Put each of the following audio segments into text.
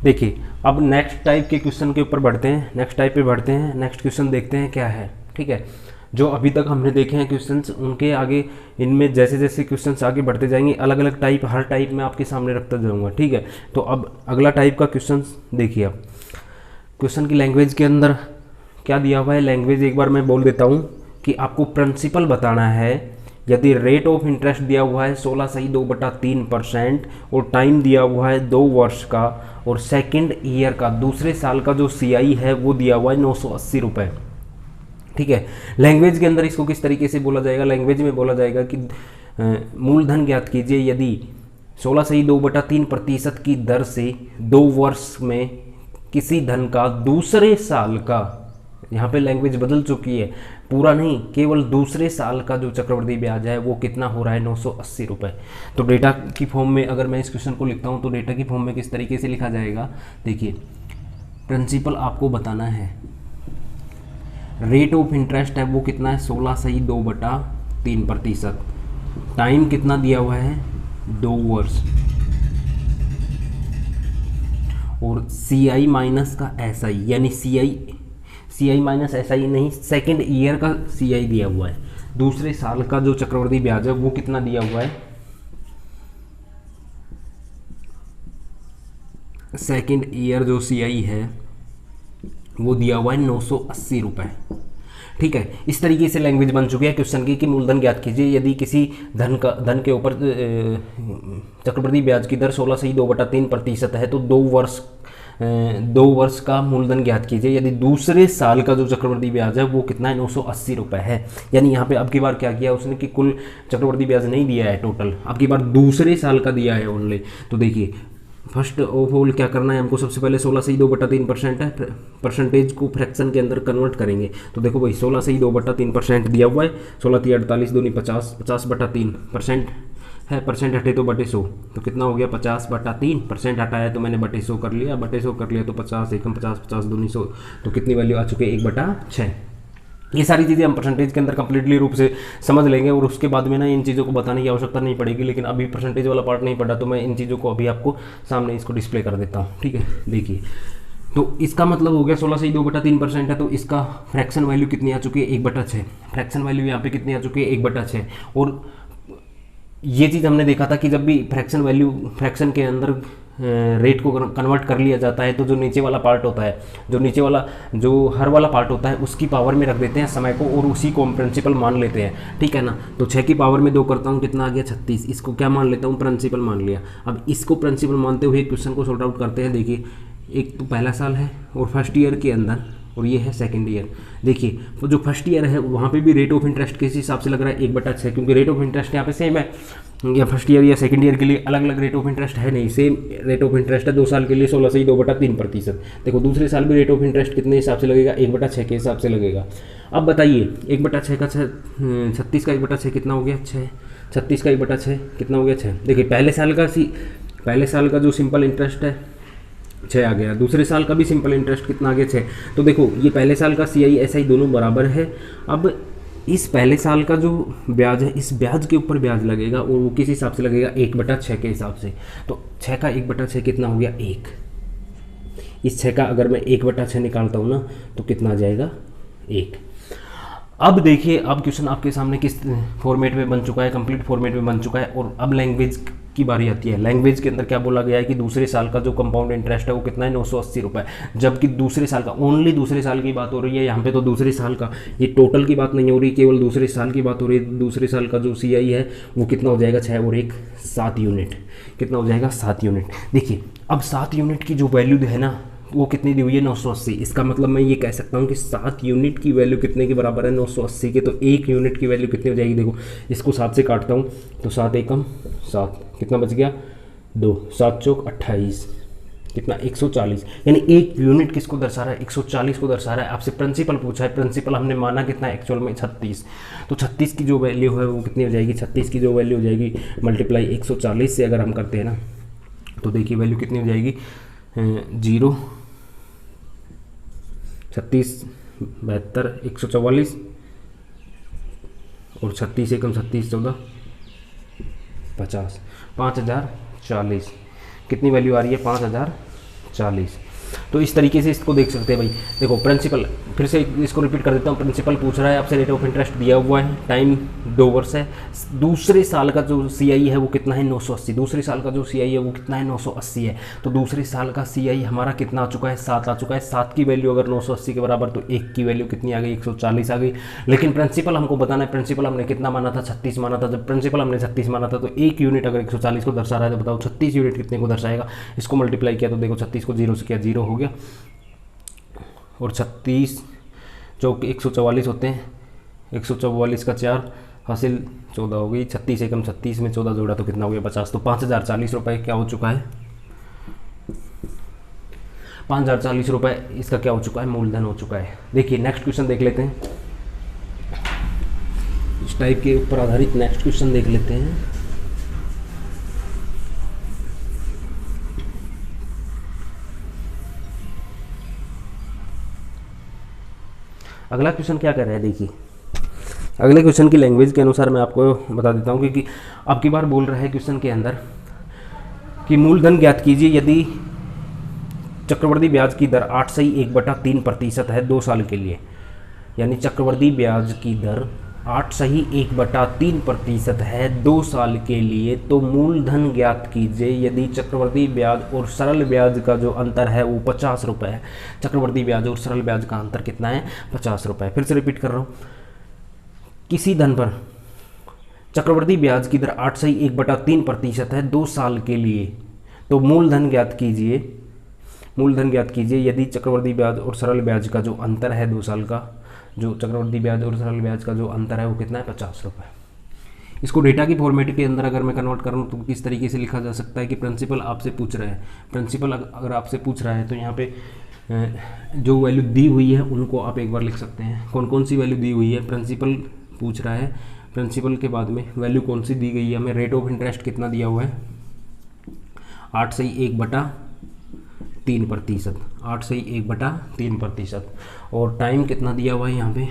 देखिए अब next type के क्वेश्चन के ऊपर बढ़ते हैं, नेक्स्ट टाइप पे बढ़ते हैं, नेक्स्ट क्वेश्चन देखते हैं क्या है। ठीक है, जो अभी तक हमने देखे हैं क्वेश्चंस, उनके आगे इनमें जैसे जैसे क्वेश्चंस आगे बढ़ते जाएंगे अलग अलग टाइप, हर टाइप में आपके सामने रखता जाऊंगा। ठीक है, तो अब अगला टाइप का क्वेश्चंस देखिए। अब क्वेश्चन की लैंग्वेज के अंदर क्या दिया हुआ है, लैंग्वेज एक बार मैं बोल देता हूँ कि आपको प्रिंसिपल बताना है। यदि रेट ऑफ इंटरेस्ट दिया हुआ है 16/2/3% और टाइम दिया हुआ है 2 वर्ष का, और सेकंड ईयर का दूसरे साल का जो सीआई है वो दिया हुआ है 980 रुपये। ठीक है, लैंग्वेज के अंदर इसको किस तरीके से बोला जाएगा, लैंग्वेज में बोला जाएगा कि मूलधन ज्ञात कीजिए यदि 16/2/3% की दर से 2 वर्ष में किसी धन का दूसरे साल का, यहाँ पे लैंग्वेज बदल चुकी है, पूरा नहीं केवल दूसरे साल का जो चक्रवृद्धि ब्याज है वो कितना हो रहा है 980 रुपये। तो डेटा की फॉर्म में अगर मैं इस क्वेश्चन को लिखता हूँ तो डेटा की फॉर्म में किस तरीके से लिखा जाएगा, देखिए प्रिंसिपल आपको बताना है, रेट ऑफ इंटरेस्ट है वो कितना है 16/2/3%, टाइम कितना दिया हुआ है 2 वर्ष, और सी आई माइनस का एस आई, यानी सी आई माइनस एस आई नहीं, सेकेंड ईयर का सी आई दिया हुआ है, दूसरे साल का जो चक्रवृद्धि ब्याज है वो कितना दिया हुआ है, सेकेंड ईयर जो सी आई है वो दिया हुआ है 980 रुपये। ठीक है, इस तरीके से लैंग्वेज बन चुकी है क्वेश्चन की कि मूलधन ज्ञात कीजिए यदि किसी धन के ऊपर चक्रवृद्धि ब्याज की दर 16/2/3% है तो 2 वर्ष का मूलधन ज्ञात कीजिए यदि दूसरे साल का जो चक्रवृद्धि ब्याज है वो कितना है 980 रुपये है। यानी यहाँ पे अब की बार क्या किया उसने कि कुल चक्रवृद्धि ब्याज नहीं दिया है टोटल, अब की बार दूसरे साल का दिया है ओनली। तो देखिए फर्स्ट ऑफ ऑल क्या करना है हमको, सबसे पहले 16/2/3% है, परसेंटेज को फ्रैक्शन के अंदर कन्वर्ट करेंगे। तो देखो भाई 16/2/3% दिया हुआ है, 16×3 = 48, 2 × 50, 50/3% है, परसेंट हटे तो बटे 100, तो कितना हो गया 50/3, हटाया तो मैंने बटे 100 कर लिया, बटे 100 कर लिया तो 50 एकम 50, 50 दूनी 100, तो कितनी वैल्यू आ चुकी है 1/6। ये सारी चीज़ें हम परसेंटेज के अंदर कंप्लीटली रूप से समझ लेंगे और उसके बाद में ना इन चीज़ों को बताने की आवश्यकता नहीं पड़ेगी, लेकिन अभी परसेंटेज वाला पार्ट नहीं पड़ा तो मैं इन चीज़ों को अभी आपको सामने इसको डिस्प्ले कर देता हूँ। ठीक है, देखिए तो इसका मतलब हो गया 16/2/3% है, तो इसका फ्रैक्शन वैल्यू कितनी आ चुकी है 1/6, फ्रैक्शन वैल्यू यहाँ पे कितनी आ चुकी है 1/6। और ये चीज़ हमने देखा था कि जब भी फ्रैक्शन के अंदर रेट को कन्वर्ट कर लिया जाता है तो जो नीचे वाला पार्ट होता है, जो हर वाला पार्ट होता है उसकी पावर में रख देते हैं समय को और उसी को हम प्रिंसिपल मान लेते हैं। ठीक है ना, तो 6 की पावर में 2 करता हूँ कितना आ गया 36, इसको क्या मान लेता हूँ प्रिंसिपल मान लिया। अब इसको प्रिंसिपल मानते हुए क्वेश्चन को सॉल्व आउट करते हैं। देखिए एक तो पहला साल है और फर्स्ट ईयर के अंदर, और ये है सेकंड ईयर। देखिए तो जो फर्स्ट ईयर है वहाँ पे भी रेट ऑफ इंटरेस्ट किस हिसाब से लग रहा है 1/6, क्योंकि रेट ऑफ इंटरेस्ट यहाँ पे सेम है, या फर्स्ट ईयर या सेकंड ईयर के लिए अलग अलग रेट ऑफ इंटरेस्ट है नहीं, सेम रेट ऑफ इंटरेस्ट है 2 साल के लिए 16/2/3%। देखो दूसरे साल भी रेट ऑफ इंटरेस्ट कितने हिसाब से लगेगा 1/6 के हिसाब से लगेगा। अब बताइए 1/6 का 36 का 1/6 कितना हो गया 6, 36 का 1/6 कितना हो गया 6। देखिए पहले साल का जो सिंपल इंटरेस्ट है 6 आ गया, दूसरे साल का भी सिंपल इंटरेस्ट कितना आ गया 6। तो देखो ये पहले साल का सी आई एस आई दोनों बराबर है। अब इस पहले साल का जो ब्याज है इस ब्याज के ऊपर ब्याज लगेगा और वो किस हिसाब से लगेगा 1/6 के हिसाब से। तो 6 का 1/6 कितना हो गया 1, इस 6 का अगर मैं 1/6 निकालता हूँ ना तो कितना आ जाएगा 1। अब देखिए अब क्वेश्चन आपके सामने किस फॉर्मेट में बन चुका है, कंप्लीट फॉर्मेट में बन चुका है। और अब लैंग्वेज की बारी आती है। लैंग्वेज के अंदर क्या बोला गया है कि दूसरे साल का जो कंपाउंड इंटरेस्ट है वो कितना है 980 रुपये, जबकि दूसरे साल का ओनली दूसरे साल की बात हो रही है यहाँ पे। तो दूसरे साल का, ये टोटल की बात नहीं हो रही, केवल दूसरे साल की बात हो रही है। दूसरे साल का जो सी आई है वो कितना हो जाएगा 6 और 1 7 यूनिट, कितना हो जाएगा 7 यूनिट। देखिए अब 7 यूनिट की जो वैल्यू है ना वो कितनी दी हुई है 980। इसका मतलब मैं ये कह सकता हूँ कि 7 यूनिट की वैल्यू कितने के बराबर है 980 के। तो 1 यूनिट की वैल्यू कितनी हो जाएगी, देखो इसको 7 से काटता हूँ तो 7 एकम 7, कितना बच गया 2, 7 चौक 28, कितना 140। यानी 1 यूनिट किसको दर्शा रहा है 140 को दर्शा रहा है। आपसे प्रिंसिपल पूछा है, प्रिंसिपल हमने माना कितना एक्चुअल में 36। तो 36 की जो वैल्यू है वो कितनी हो जाएगी, 36 की जो वैल्यू हो जाएगी मल्टीप्लाई 140 से अगर हम करते हैं ना तो देखिए वैल्यू कितनी हो जाएगी 0 36 72 144 और 36 एकम 36 14 50, 5040 कितनी वैल्यू आ रही है 5040 40। तो इस तरीके से इसको देख सकते हैं भाई। देखो प्रिंसिपल, फिर से इसको रिपीट कर देता हूँ। प्रिंसिपल पूछ रहा है आपसे, रेट ऑफ इंटरेस्ट दिया हुआ है, टाइम 2 वर्ष है, दूसरे साल का जो CI है वो कितना है 980, दूसरे साल का जो CI है वो कितना है 980 है। तो दूसरे साल का CI हमारा कितना आ चुका है 7 आ चुका है। 7 की वैल्यू अगर 980 के बराबर, तो 1 की वैल्यू कितनी आ गई 140 आ गई। लेकिन प्रिंसिपल हमको बताना है, प्रिंसिपल हमने कितना माना था 36 माना था। जब प्रिंसिपल हमने 36 माना था, तो 1 यूनिट अगर 140 को दर्शा रहा है, तो बताओ 36 यूनिट कितने को दर्शाएगा। इसको मल्टीप्लाई किया तो देखो 36 को 0 से किया 0 हो गया, और 36 जो 144 होते हैं, 144 का 4 हासिल 14 हो गई। 36 एकम 36 में 14 जोड़ा तो कितना हो गया 50। तो 5040 रुपये क्या हो चुका है, 5040 रुपये इसका क्या हो चुका है, मूलधन हो चुका है। देखिए नेक्स्ट क्वेश्चन देख लेते हैं, इस टाइप के ऊपर आधारित नेक्स्ट क्वेश्चन देख लेते हैं। अगला क्वेश्चन क्या कर रहा है, देखिए अगले क्वेश्चन की लैंग्वेज के अनुसार मैं आपको बता देता हूँ, क्योंकि अब की बार बोल रहा है क्वेश्चन के अंदर कि मूलधन ज्ञात कीजिए यदि चक्रवर्ती ब्याज की दर 8/1/3% है 2 साल के लिए। यानी चक्रवर्ती ब्याज की दर 8/1/3% है 2 साल के लिए, तो मूलधन ज्ञात कीजिए यदि चक्रवर्ती ब्याज और सरल ब्याज का जो अंतर है वो 50 रुपये है। चक्रवर्ती ब्याज और सरल ब्याज का अंतर कितना है 50 रुपये। फिर से रिपीट कर रहा हूँ, किसी धन पर चक्रवर्ती ब्याज की दर 8/1/3% है 2 साल के लिए, तो मूलधन ज्ञात कीजिए, मूलधन ज्ञात कीजिए यदि चक्रवर्ती ब्याज और सरल ब्याज का जो अंतर है 2 साल का, जो चक्रवर्ती ब्याज और सरल ब्याज का जो अंतर है वो कितना है 50 रुपये। इसको डेटा की फॉर्मेट के अंदर अगर मैं कन्वर्ट करूँ तो किस तरीके से लिखा जा सकता है कि प्रिंसिपल आपसे पूछ रहा है, प्रिंसिपल अगर आपसे पूछ रहा है तो यहाँ पे जो वैल्यू दी हुई है उनको आप एक बार लिख सकते हैं। कौन कौन सी वैल्यू दी हुई है, प्रिंसिपल पूछ रहा है, प्रिंसिपल के बाद में वैल्यू कौन सी दी गई है हमें, रेट ऑफ इंटरेस्ट कितना दिया हुआ है 8/1/3%, 8/1/3%, और टाइम कितना दिया हुआ है यहाँ पे,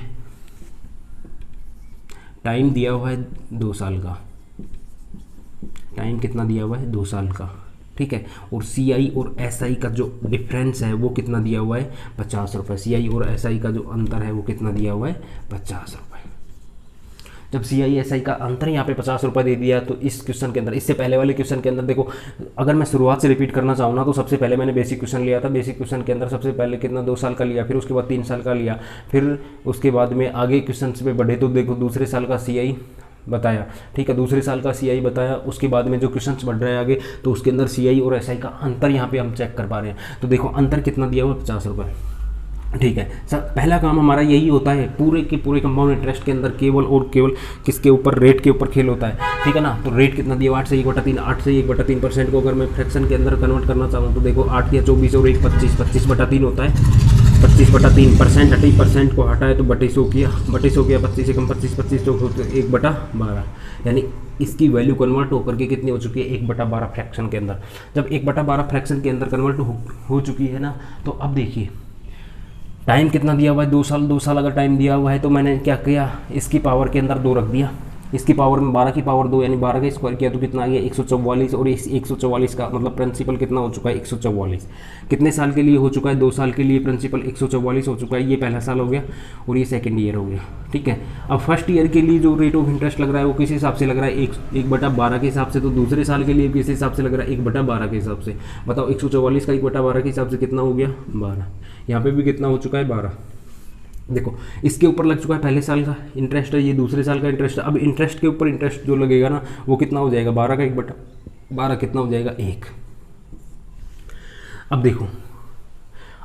टाइम दिया हुआ है 2 साल का, टाइम कितना दिया हुआ है 2 साल का, ठीक है। और CI और SI का जो डिफरेंस है वो कितना दिया हुआ है 50 रुपये। CI और SI का जो अंतर है वो कितना दिया हुआ है 50 रुपये। जब CI SI का अंतर यहाँ पे 50 रुपये दे दिया, तो इस क्वेश्चन के अंदर, इससे पहले वाले क्वेश्चन के अंदर देखो, अगर मैं शुरुआत से रिपीट करना चाहूँ ना, तो सबसे पहले मैंने बेसिक क्वेश्चन लिया था। बेसिक क्वेश्चन के अंदर सबसे पहले कितना 2 साल का लिया, फिर उसके बाद 3 साल का लिया, फिर उसके बाद में आगे क्वेश्चन पे बढ़े तो देखो दूसरे साल का CI बताया, ठीक है, दूसरे साल का CI बताया। उसके बाद में जो क्वेश्चंस बढ़ रहे हैं आगे, तो उसके अंदर CI और SI का अंतर यहाँ पे हम चेक कर पा रहे हैं। तो देखो अंतर कितना दिया हुआ 50 रुपये, ठीक है सर। पहला काम हमारा यही होता है, पूरे के पूरे कंपाउंड इंटरेस्ट के अंदर केवल और केवल किसके ऊपर, रेट के ऊपर खेल होता है, ठीक है ना। तो रेट कितना दिया 8/1/3, 8/1/3% को अगर मैं फ्रैक्शन के अंदर कन्वर्ट करना चाहूँ तो देखो 8 या 24 और 1 25, 25/3 होता है। 25/3% 30% को हटाए तो बटे 100 किया, 25 एकम 25, 25 तो 1/12, यानी इसकी वैल्यू कन्वर्ट होकर के कितनी हो चुकी है 1/12 फ्रैक्शन के अंदर। जब 1/12 फ्रैक्शन के अंदर कन्वर्ट हो चुकी है ना, तो अब देखिए टाइम कितना दिया हुआ है 2 साल। 2 साल अगर टाइम दिया हुआ है तो मैंने क्या किया, इसकी पावर के अंदर 2 रख दिया, इसकी पावर में 12 की पावर 2 यानी 12 का स्क्वायर किया तो कितना आ गया 144, और इस 144 का मतलब प्रिंसिपल कितना हो चुका है 144। कितने साल के लिए हो चुका है 2 साल के लिए प्रिंसिपल 144 हो चुका है। ये पहला साल हो गया और ये सेकेंड ईयर हो गया, ठीक है। अब फर्स्ट ईयर के लिए जो रेट ऑफ इंटरेस्ट लग रहा है वो किस हिसाब से लग रहा है 1/12 के हिसाब से, तो दूसरे साल के लिए किस हिसाब से लग रहा है 1/12 के हिसाब से। बताओ 144 का 1/12 के हिसाब से कितना हो गया 12, यहाँ पे भी कितना हो चुका है 12। देखो इसके ऊपर लग चुका है पहले साल का इंटरेस्ट है, ये दूसरे साल का इंटरेस्ट है। अब इंटरेस्ट के ऊपर इंटरेस्ट जो लगेगा ना वो कितना हो जाएगा 12 का 1/12 कितना हो जाएगा 1। अब देखो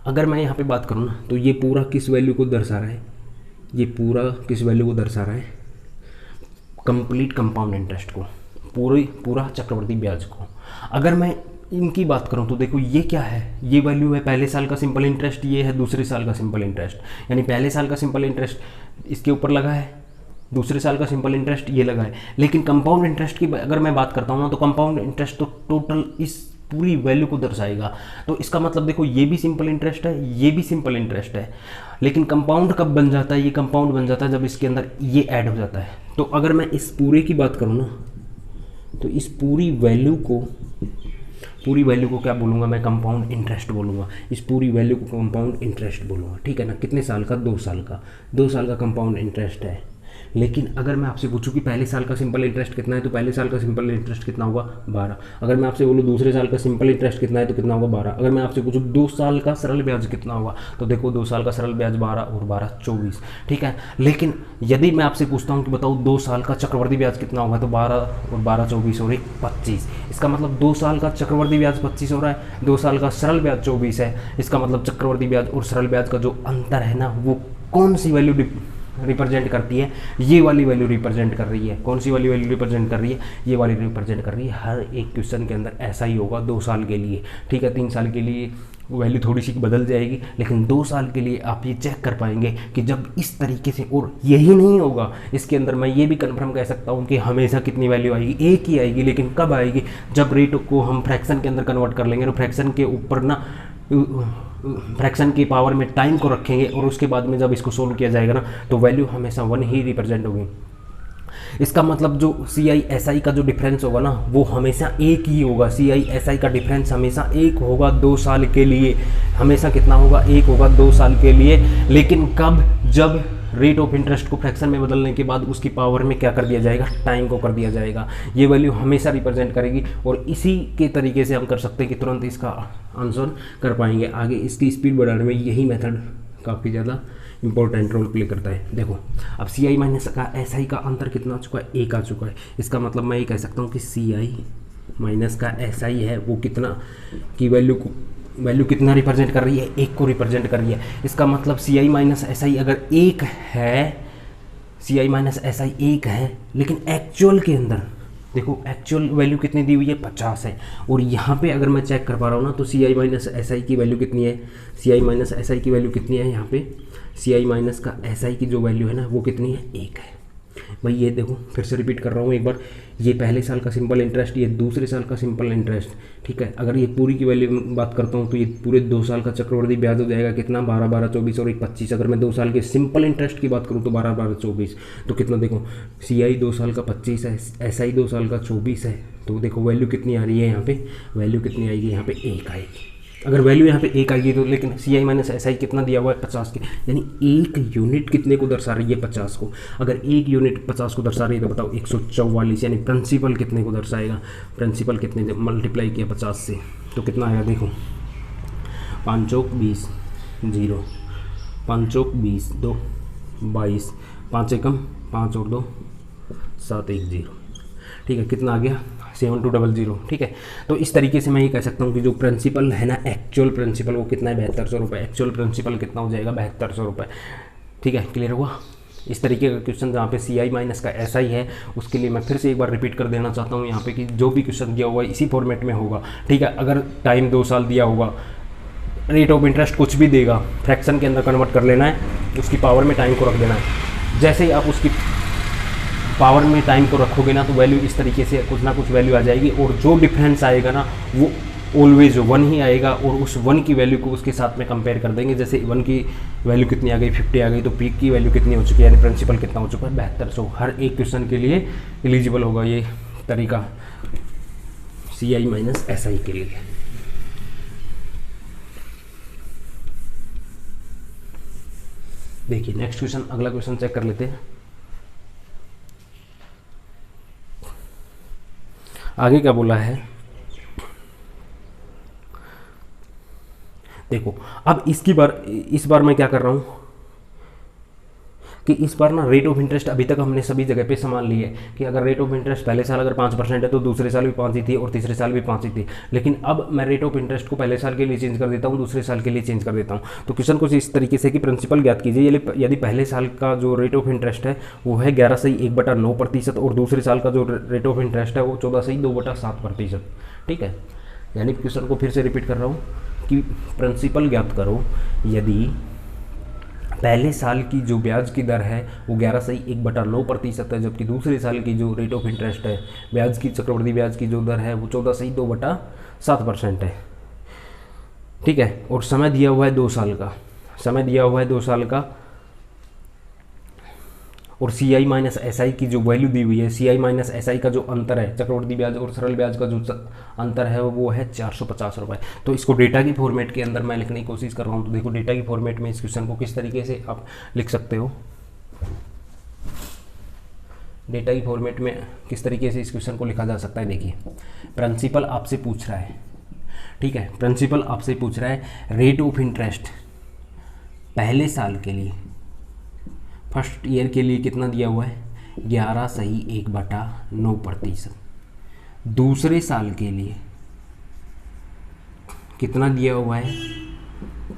अगर मैं यहाँ पे बात करूँ ना, तो ये पूरा किस वैल्यू को दर्शा रहा है, ये पूरा किस वैल्यू को दर्शा रहा है, कंप्लीट कंपाउंड इंटरेस्ट को, पूरा चक्रवर्ती ब्याज को। अगर मैं इनकी बात करूं तो देखो ये क्या है, ये वैल्यू है पहले साल का सिंपल इंटरेस्ट, ये है दूसरे साल का सिंपल इंटरेस्ट। यानी पहले साल का सिंपल इंटरेस्ट इसके ऊपर लगा है, दूसरे साल का सिंपल इंटरेस्ट ये लगा है। लेकिन कंपाउंड इंटरेस्ट की अगर मैं बात करता हूँ ना, तो कंपाउंड इंटरेस्ट तो टोटल इस पूरी वैल्यू को दर्शाएगा। तो इसका मतलब देखो ये भी सिंपल इंटरेस्ट है, ये भी सिंपल इंटरेस्ट है, लेकिन कंपाउंड कब बन जाता है, ये कंपाउंड बन जाता है जब इसके अंदर ये ऐड हो जाता है। तो अगर मैं इस पूरे की बात करूँ ना, तो इस पूरी वैल्यू को पूरी वैल्यू को क्या बोलूँगा मैं, कंपाउंड इंटरेस्ट बोलूँगा। इस पूरी वैल्यू को कंपाउंड इंटरेस्ट बोलूँगा, ठीक है ना। कितने साल का, 2 साल का, 2 साल का कंपाउंड इंटरेस्ट है। लेकिन अगर मैं आपसे पूछूं कि पहले साल का सिंपल इंटरेस्ट कितना है, तो पहले साल का सिंपल इंटरेस्ट कितना होगा, 12। अगर मैं आपसे बोलूँ दूसरे साल का सिंपल इंटरेस्ट कितना है, तो कितना होगा, 12। अगर मैं आपसे पूछूं 2 साल का सरल ब्याज कितना होगा, तो देखो 2 साल का सरल ब्याज 12 और 12 24, ठीक है। लेकिन यदि मैं आपसे पूछता हूँ कि बताओ 2 साल का चक्रवर्ती ब्याज कितना होगा, तो 12 और 12 24 और 1 25। इसका मतलब 2 साल का चक्रवर्ती ब्याज 25 हो रहा है, 2 साल का सरल ब्याज 24 है। इसका मतलब चक्रवर्ती ब्याज और सरल ब्याज का जो अंतर है ना, वो कौन सी वैल्यू रिप्रेजेंट करती है, ये वाली वैल्यू रिप्रेजेंट कर रही है। कौन सी वाली वैल्यू रिप्रेजेंट कर रही है, ये वाली रिप्रेजेंट कर रही है। हर एक क्वेश्चन के अंदर ऐसा ही होगा 2 साल के लिए, ठीक है। 3 साल के लिए वैल्यू थोड़ी सी बदल जाएगी, लेकिन 2 साल के लिए आप ये चेक कर पाएंगे कि जब इस तरीके से, और यही नहीं होगा इसके अंदर, मैं ये भी कन्फर्म कह सकता हूँ कि हमेशा कितनी वैल्यू आएगी, एक ही आएगी। लेकिन कब आएगी, जब रेट को हम फ्रैक्शन के अंदर कन्वर्ट कर लेंगे, तो फ्रैक्शन के ऊपर ना, फ्रैक्शन की पावर में टाइम को रखेंगे, और उसके बाद में जब इसको सोल्व किया जाएगा ना, तो वैल्यू हमेशा 1 ही रिप्रेजेंट होगी। इसका मतलब जो CI/SI का जो डिफरेंस होगा ना, वो हमेशा एक ही होगा। CI/SI का डिफरेंस हमेशा एक होगा 2 साल के लिए, हमेशा कितना होगा, एक होगा 2 साल के लिए। लेकिन कब, जब रेट ऑफ इंटरेस्ट को फ्रैक्शन में बदलने के बाद उसकी पावर में क्या कर दिया जाएगा, टाइम को कर दिया जाएगा। ये वैल्यू हमेशा रिप्रेजेंट करेगी, और इसी के तरीके से हम कर सकते हैं कि तुरंत इसका आंसर कर पाएंगे। आगे इसकी स्पीड बढ़ाने में यही मेथड काफ़ी ज़्यादा इंपॉर्टेंट रोल प्ले करता है। देखो अब CI माइनस का SI का अंतर कितना आ चुका है, 1 आ चुका है। इसका मतलब मैं ये कह सकता हूँ कि CI माइनस का SI है वो कितना की वैल्यू कितना रिप्रेजेंट कर रही है, 1 को रिप्रेजेंट कर रही है। इसका मतलब CI माइनस SI अगर 1 है, CI माइनस SI 1 है, लेकिन एक्चुअल के अंदर देखो एक्चुअल वैल्यू कितनी दी हुई है, 50 है। और यहाँ पे अगर मैं चेक कर पा रहा हूँ ना, तो CI माइनस SI की वैल्यू कितनी है, CI माइनस SI की वैल्यू कितनी है, यहाँ पे CI माइनस का SI की जो वैल्यू है ना, वो कितनी है, 1 है। भाई ये देखो फिर से रिपीट कर रहा हूँ एक बार, ये पहले साल का सिंपल इंटरेस्ट, ये दूसरे साल का सिंपल इंटरेस्ट, ठीक है। अगर ये पूरी की वैल्यू बात करता हूँ, तो ये पूरे 2 साल का चक्रवर्ती ब्याज हो जाएगा कितना, 12 12 24 और 1 25। अगर मैं 2 साल के सिंपल इंटरेस्ट की बात करूँ तो 12 12 24, तो कितना देखो, CI 2 साल का 25 है, SI 2 साल का 24 है। तो देखो वैल्यू कितनी आ रही है, यहाँ पे वैल्यू कितनी आएगी, यहाँ पे 1 आएगी। अगर वैल्यू यहाँ पे 1 आएगी तो, लेकिन CI माइनस SI कितना दिया हुआ है, 50 के, यानी 1 यूनिट कितने को दर्शा रही है, 50 को। अगर 1 यूनिट 50 को दर्शा रही है, तो बताओ 144, यानी प्रिंसिपल कितने को दर्शाएगा, प्रिंसिपल कितने मल्टीप्लाई किया 50 से, तो कितना आएगा देखो, 5 चौक 20, 0, 5 चौक 20, 2 22, 5 एकम 5 और 2 7 1 0, ठीक है। कितना आ गया, 7200, ठीक है। तो इस तरीके से मैं ये कह सकता हूँ कि जो प्रिंसिपल है ना, एक्चुअल प्रिंसिपल वो कितना है, 7200 रुपये। एक्चुअल प्रिंसिपल कितना हो जाएगा, 7200 रुपये, ठीक है। क्लियर हुआ। इस तरीके का क्वेश्चन जहाँ पे CI माइनस का SI है, उसके लिए मैं फिर से एक बार रिपीट कर देना चाहता हूँ यहाँ पे कि जो भी क्वेश्चन दिया हुआ है इसी फॉर्मेट में होगा, ठीक है। अगर टाइम 2 साल दिया होगा, रेट ऑफ इंटरेस्ट कुछ भी देगा, फ्रैक्शन के अंदर कन्वर्ट कर लेना है, उसकी पावर में टाइम को रख देना है। जैसे ही आप उसकी पावर में टाइम को रखोगे ना, तो वैल्यू इस तरीके से कुछ ना कुछ वैल्यू आ जाएगी, और जो डिफरेंस आएगा ना, वो ऑलवेज 1 ही आएगा, और उस 1 की वैल्यू को उसके साथ में कंपेयर कर देंगे। जैसे 1 की वैल्यू कितनी आ गई, 50 आ गई, तो पीक की वैल्यू कितनी हो चुकी है, यानी प्रिंसिपल कितना हो चुका है, 7200। हर एक क्वेश्चन के लिए एलिजिबल होगा ये तरीका CI माइनस SI के लिए। देखिए नेक्स्ट क्वेश्चन, अगला क्वेश्चन चेक कर लेते हैं। आगे क्या बोला है, देखो अब इस बार मैं क्या कर रहा हूं कि इस बार ना रेट ऑफ इंटरेस्ट, अभी तक हमने सभी जगह पे संभाल ली है कि अगर रेट ऑफ इंटरेस्ट पहले साल अगर 5% है, तो दूसरे साल भी 5 ही थी और तीसरे साल भी 5 ही थी। लेकिन अब मैं रेट ऑफ इंटरेस्ट को पहले साल के लिए चेंज कर देता हूँ, दूसरे साल के लिए चेंज कर देता हूँ। तो क्वेश्चन कुछ इस तरीके से कि प्रिंसिपल ज्ञात कीजिए, यदि पहले साल का जो रेट ऑफ इंटरेस्ट है वो है 11.1/9%, और दूसरे साल का जो रेट ऑफ इंटरेस्ट है वो 14.2/7%, ठीक है। यानी क्वेश्चन को फिर से रिपीट कर रहा हूँ कि प्रिंसिपल ज्ञात करो यदि पहले साल की जो ब्याज की दर है वो 11.1/9% है, जबकि दूसरे साल की जो रेट ऑफ इंटरेस्ट है, ब्याज की चक्रवृद्धि ब्याज की जो दर है वो 14.2/7% है, ठीक है। और समय दिया हुआ है 2 साल का, समय दिया हुआ है 2 साल का, और सी आई माइनस एस आई की जो वैल्यू दी हुई है, सी आई माइनस एस आई का जो अंतर है, चक्रवृद्धि ब्याज और सरल ब्याज का जो अंतर है वो है 450 रुपये। तो इसको डेटा की फॉर्मेट के अंदर मैं लिखने की कोशिश कर रहा हूँ। तो देखो डेटा की फॉर्मेट में इस क्वेश्चन को किस तरीके से आप लिख सकते हो, डेटा की फॉर्मेट में किस तरीके से इस क्वेश्चन को लिखा जा सकता है। देखिए प्रिंसिपल आपसे पूछ रहा है, ठीक है, प्रिंसिपल आपसे पूछ रहा है रेट ऑफ इंटरेस्ट पहले साल के लिए, फर्स्ट ईयर के लिए कितना दिया हुआ है, 11/1/9%। दूसरे साल के लिए कितना दिया हुआ है,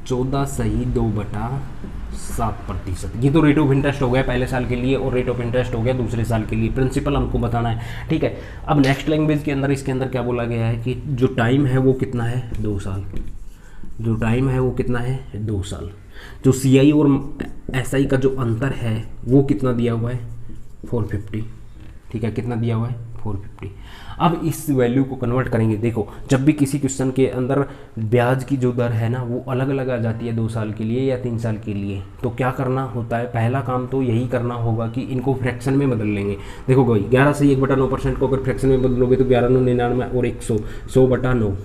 14/2/7%। ये तो रेट ऑफ इंटरेस्ट हो गया पहले साल के लिए और रेट ऑफ इंटरेस्ट हो गया दूसरे साल के लिए। प्रिंसिपल हमको बताना है, ठीक है। अब नेक्स्ट लैंग्वेज के अंदर, इसके अंदर क्या बोला गया है कि जो टाइम है वो कितना है, 2 साल। जो टाइम है वो कितना है, 2 साल। जो सी आई और एस आई का जो अंतर है वो कितना दिया हुआ है, 450, ठीक है, कितना दिया हुआ है, 450। अब इस वैल्यू को कन्वर्ट करेंगे। देखो जब भी किसी क्वेश्चन के अंदर ब्याज की जो दर है ना वो अलग अलग आ जाती है 2 साल के लिए या 3 साल के लिए, तो क्या करना होता है, पहला काम तो यही करना होगा कि इनको फ्रैक्शन में बदल लेंगे। देखो भाई 11 से 1/9% को अगर फ्रैक्शन में बदलोगे तो 11×9 और 100, 100/9।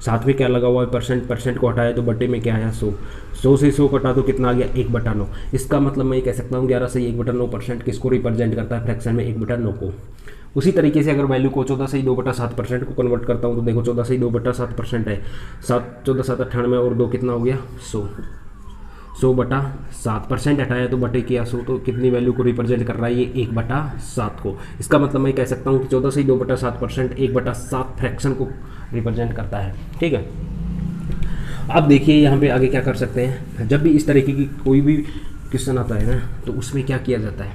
साथ में क्या लगा हुआ है, परसेंट को हटाया तो बटे में क्या आया, 100। 100 से 100 कटा तो कितना आ गया, 1/9। इसका मतलब मैं ये कह सकता हूँ 11 से 1/9% किसको रिप्रेजेंट करता है, फ्रैक्शन में 1/9 को। उसी तरीके से अगर वैल्यू को 14 से 2/7% को कन्वर्ट करता हूँ तो देखो 14 से 2/7% है, 14 7 98 और 2 कितना हो गया, 100। 100/7% हटाया तो बटे किया 100, तो कितनी वैल्यू को रिप्रेजेंट कर रहा है ये, 1/7 को। इसका मतलब मैं कह सकता हूँ कि 14 से 2/7% 1/7 फ्रैक्शन को रिप्रेजेंट करता है, ठीक है। अब देखिए यहाँ पे आगे क्या कर सकते हैं, जब भी इस तरीके की कोई भी क्वेश्चन आता है ना तो उसमें क्या किया जाता है,